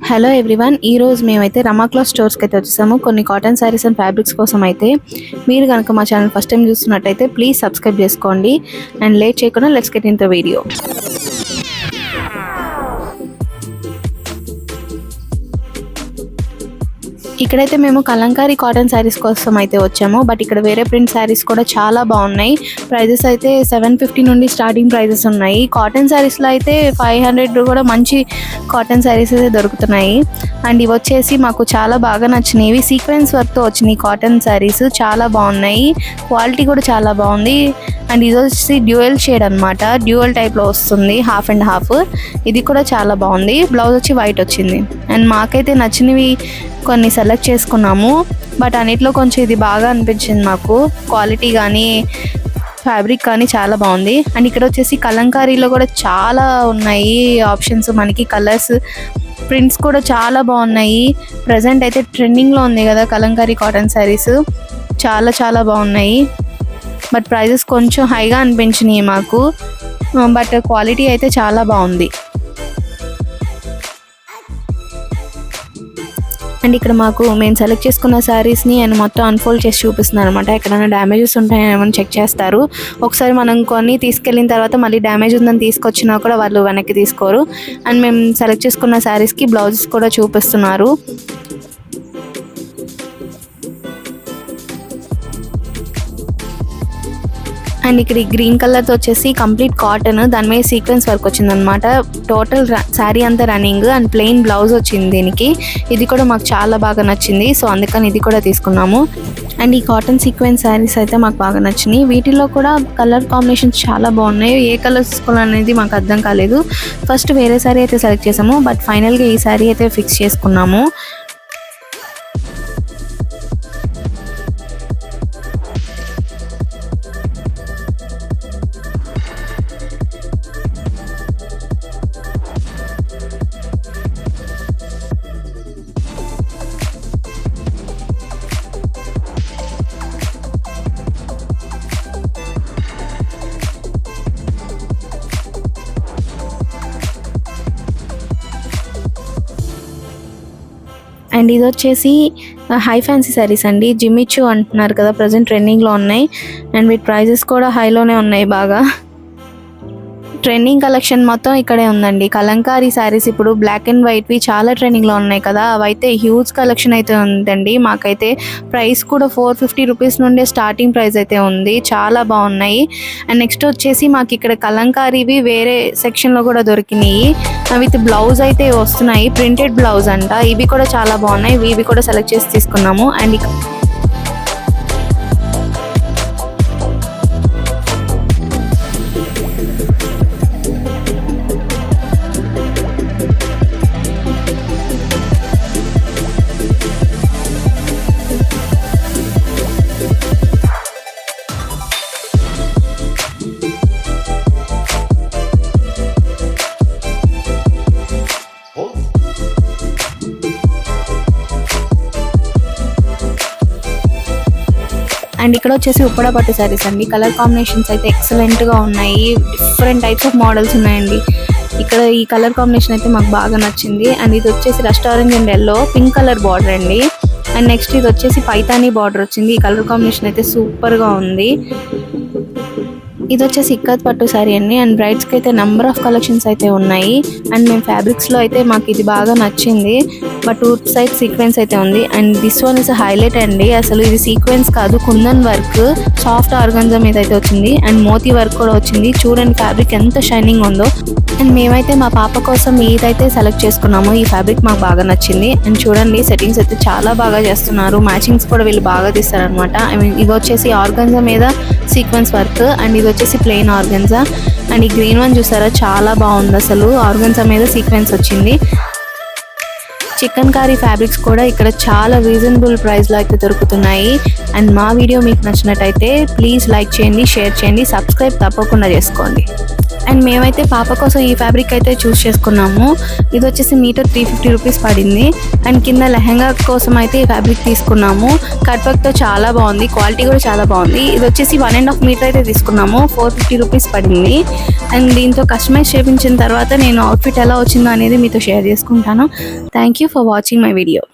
Hello everyone, ఈరోజు మేమైతే రమాక్లా స్టోర్స్కి అయితే వచ్చేసాము కొన్ని కాటన్ శారీస్ అండ్ ఫ్యాబ్రిక్స్ కోసం. అయితే మీరు కనుక మా ఛానల్ ఫస్ట్ టైం చూస్తున్నట్టయితే ప్లీజ్ సబ్స్క్రైబ్ చేసుకోండి. అండ్ లేట్ చేయకుండా let's get in the video. ఇక్కడైతే మేము కలంకారీ కాటన్ శారీస్ కోసం అయితే వచ్చాము. బట్ ఇక్కడ వేరే ప్రింట్ శారీస్ కూడా చాలా బాగున్నాయి. ప్రైజెస్ అయితే 750 నుండి స్టార్టింగ్ ప్రైజెస్ ఉన్నాయి. కాటన్ శారీస్లో అయితే 500 కూడా మంచి కాటన్ శారీస్ అయితే దొరుకుతున్నాయి. అండ్ ఇవి వచ్చేసి మాకు చాలా బాగా నచ్చినవి. సీక్వెన్స్ వర్క్తో వచ్చినాయి కాటన్ శారీస్, చాలా బాగున్నాయి. క్వాలిటీ కూడా చాలా బాగుంది. అండ్ ఇది వచ్చేసి డ్యూయల్ షేడ్ అనమాట, డ్యూయల్ టైప్లో వస్తుంది, హాఫ్ అండ్ హాఫ్. ఇది కూడా చాలా బాగుంది. బ్లౌజ్ వచ్చి వైట్ వచ్చింది. అండ్ మాకైతే నచ్చినవి కొన్ని సెలెక్ట్ చేసుకున్నాము. బట్ అన్నిట్లో కొంచెం ఇది బాగా అనిపించింది మాకు. క్వాలిటీ కానీ ఫ్యాబ్రిక్ కానీ చాలా బాగుంది. అండ్ ఇక్కడ వచ్చేసి కలంకారీలో కూడా చాలా ఉన్నాయి ఆప్షన్స్ మనకి. కలర్స్, ప్రింట్స్ కూడా చాలా బాగున్నాయి. ప్రజెంట్ అయితే ట్రెండింగ్లో ఉంది కదా కలంకారీ కాటన్ శారీస్, చాలా చాలా బాగున్నాయి. బట్ ప్రైజెస్ కొంచెం హైగా అనిపించినాయి మాకు. బట్ క్వాలిటీ అయితే చాలా బాగుంది. అండ్ ఇక్కడ మాకు మేము సెలెక్ట్ చేసుకున్న శారీస్ని ఆయన మొత్తం అన్ఫోల్డ్ చేసి చూపిస్తున్నారు అనమాట. ఎక్కడైనా డ్యామేజెస్ ఉంటాయని ఏమైనా చెక్ చేస్తారు. ఒకసారి మనం కొన్ని తీసుకెళ్ళిన తర్వాత మళ్ళీ డ్యామేజ్ ఉందని తీసుకొచ్చినా కూడా వాళ్ళు వెనక్కి తీసుకోరు. అండ్ మేము సెలెక్ట్ చేసుకున్న శారీస్కి బ్లౌజెస్ కూడా చూపిస్తున్నారు. అండ్ ఇక్కడ ఈ గ్రీన్ కలర్తో వచ్చేసి కంప్లీట్ కాటన్, దాని మీద సీక్వెన్స్ వర్క్ వచ్చింది అనమాట. టోటల్ శారీ అంతా రన్నింగ్ అండ్ ప్లెయిన్ బ్లౌజ్ వచ్చింది దీనికి. ఇది కూడా మాకు చాలా బాగా నచ్చింది. సో అందుకని ఇది కూడా తీసుకున్నాము. అండ్ ఈ కాటన్ సీక్వెన్స్ శారీస్ అయితే మాకు బాగా నచ్చినాయి. వీటిలో కూడా కలర్ కాంబినేషన్స్ చాలా బాగున్నాయి. ఏ కలర్ తీసుకోవాలనేది మాకు అర్థం కాలేదు. ఫస్ట్ వేరే శారీ అయితే సెలెక్ట్ చేసాము. బట్ ఫైనల్గా ఈ శారీ అయితే ఫిక్స్ చేసుకున్నాము. అండ్ ఇది వచ్చేసి హై ఫ్యాన్సీ శారీస్ అండి. జిమ్మిచూ అంటున్నారు కదా, ప్రజెంట్ ట్రెండింగ్లో ఉన్నాయి. అండ్ వీటి ప్రైజెస్ కూడా హైలోనే ఉన్నాయి బాగా. ట్రెండింగ్ కలెక్షన్ మొత్తం ఇక్కడే ఉందండి. కలంకారీ శారీస్ ఇప్పుడు బ్లాక్ అండ్ వైట్వి చాలా ట్రెండింగ్లో ఉన్నాయి కదా, అవైతే హ్యూజ్ కలెక్షన్ అయితే ఉందండి. మాకైతే ప్రైస్ కూడా 450 రూపీస్ నుండే స్టార్టింగ్ ప్రైస్ అయితే ఉంది. చాలా బాగున్నాయి. అండ్ నెక్స్ట్ వచ్చేసి మాకు ఇక్కడ కలంకారీవి వేరే సెక్షన్లో కూడా దొరికినాయి. విత్ బ్లౌజ్ అయితే వస్తున్నాయి, ప్రింటెడ్ బ్లౌజ్ అంట. ఇవి కూడా చాలా బాగున్నాయి. ఇవి కూడా సెలెక్ట్ చేసి తీసుకున్నాము. అండ్ అండ్ ఇక్కడ వచ్చేసి ఉప్పడ పట్టు శారీస్ అండి. కలర్ కాంబినేషన్స్ అయితే ఎక్సలెంట్గా ఉన్నాయి. డిఫరెంట్ టైప్స్ ఆఫ్ మోడల్స్ ఉన్నాయండి. ఇక్కడ ఈ కలర్ కాంబినేషన్ అయితే మాకు బాగా నచ్చింది. అండ్ ఇది వచ్చేసి rust orange and yellow, pink colour border అండి. అండ్ నెక్స్ట్ ఇది వచ్చేసి పైతానీ బార్డర్ వచ్చింది. ఈ కలర్ కాంబినేషన్ అయితే సూపర్గా ఉంది. ఇది వచ్చేసి ఇక్కత్ పట్టు శారీ అండి. అండ్ బ్రైడ్స్కి అయితే నెంబర్ ఆఫ్ కలెక్షన్స్ అయితే ఉన్నాయి. అండ్ మేము ఫ్యాబ్రిక్స్లో అయితే మాకు ఇది బాగా నచ్చింది. బట్ 2 సైడ్ సీక్వెన్స్ అయితే ఉంది. And this one is highlight అండి. అసలు ఇది సీక్వెన్స్ కాదు, కుందన్ వర్క్, సాఫ్ట్ ఆర్గంజా మీద అయితే వచ్చింది. అండ్ మోతీ వర్క్ కూడా వచ్చింది. చూడండి ఫ్యాబ్రిక్ ఎంత షైనింగ్ ఉందో. అండ్ మేమైతే మా పాప కోసం ఇదైతే సెలెక్ట్ చేసుకున్నాము. ఈ ఫ్యాబ్రిక్ మాకు బాగా నచ్చింది. అండ్ చూడండి సెట్టింగ్స్ అయితే చాలా బాగా చేస్తున్నారు. మ్యాచింగ్స్ కూడా వీళ్ళు బాగా తీస్తారనమాట. ఇది వచ్చేసి ఆర్గంజా మీద సీక్వెన్స్ వర్క్. అండ్ ఇది వచ్చేసి ప్లెయిన్ ఆర్గంజా. అండ్ ఈ గ్రీన్ వన్ చూసారా, చాలా బాగుంది. అసలు ఆర్గంజా మీద సీక్వెన్స్ వచ్చింది. చికెన్ కారీ ఫ్యాబ్రిక్స్ కూడా ఇక్కడ చాలా రీజనబుల్ ప్రైస్లో అయితే దొరుకుతున్నాయి. అండ్ మా వీడియో మీకు నచ్చినట్టయితే ప్లీజ్ లైక్ చేయండి, షేర్ చేయండి, సబ్స్క్రైబ్ తప్పకుండా చేసుకోండి. అండ్ మేమైతే పాప కోసం ఈ ఫ్యాబ్రిక్ అయితే చూస్ చేసుకున్నాము. ఇది వచ్చేసి మీటర్ 350 రూపీస్ పడింది. అండ్ కింద లెహంగా కోసం అయితే ఈ ఫ్యాబ్రిక్ తీసుకున్నాము. కట్ వర్క్తో చాలా బాగుంది, క్వాలిటీ కూడా చాలా బాగుంది. ఇది వచ్చేసి 1.5 మీటర్ అయితే తీసుకున్నాము, 450 రూపీస్ పడింది. అండ్ దీంతో కస్టమైజ్ చేయించిన తర్వాత నేను అవుట్ఫిట్ ఎలా వచ్చిందో అనేది మీతో షేర్ చేసుకుంటాను. Thank you for watching my video.